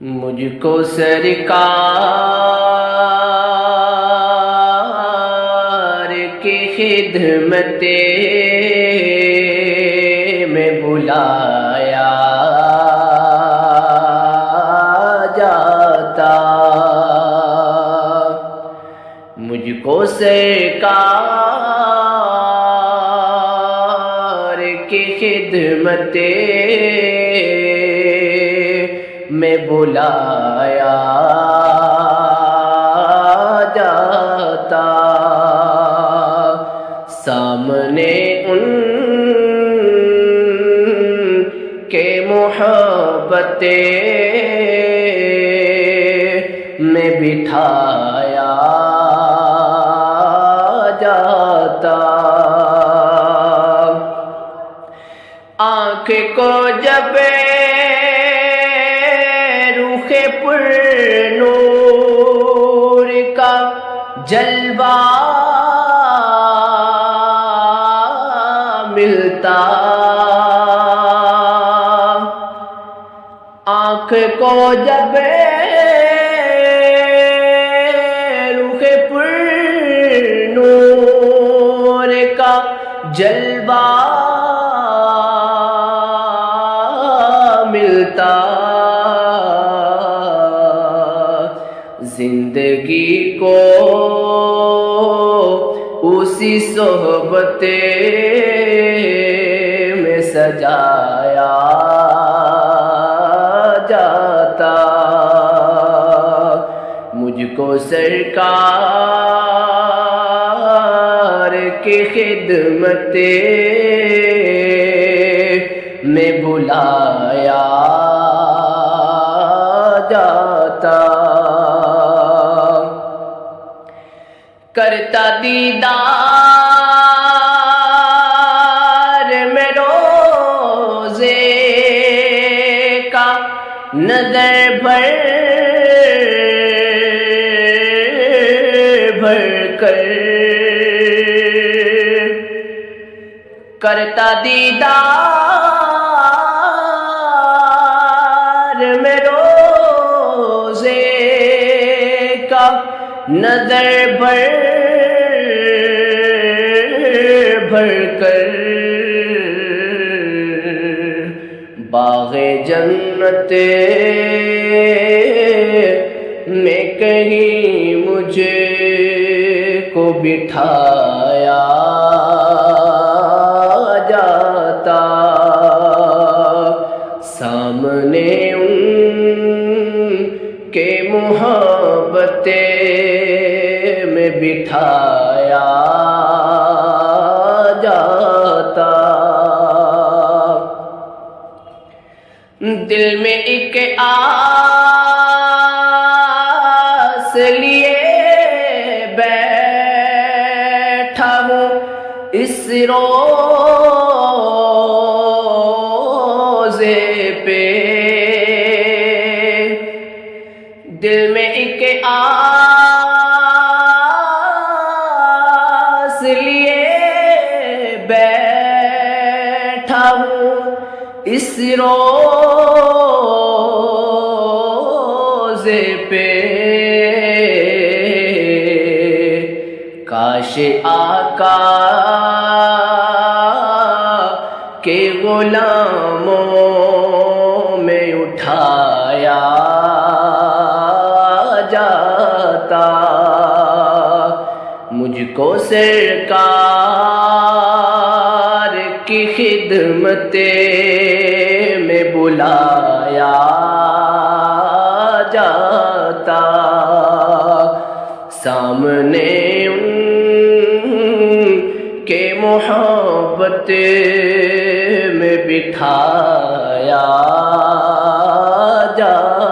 مجھ کو سرکار کی خدمت میں بلایا جاتا، مجھ کو سرکار کی خدمت میں بلایا جاتا، سامنے ان کے محبت میں بٹھایا جاتا، آنکھ کو جب پر نور کا جلوہ ملتا، آنکھ کو جب رخ پر نور کا جلوہ ملتا، زندگی کو اسی صحبت میں سجایا جاتا، مجھ کو سرکار کی خدمت میں بلایا جاتا، کرتا دیدار میں روزے کا نظر بھر بھر کر، کرتا دیدار میں روزے کا نظر بھر بھر کر، باغ جنت میں کہیں مجھے کو بٹھایا جاتا، سامنے ان کے محبت میں بٹھایا جاتا، دل میں ایک آس لیے بیٹھا ہوں اس روزے پہ، دل میں ایک آس لیے بیٹھا ہوں اس روزے پہ، کاش آقا کے غلاموں میں اٹھایا جاتا، مجھ کو سرکار کی خدمت میں بلایا جاتا، سامنے ان کے محبت میں بٹھایا جاتا۔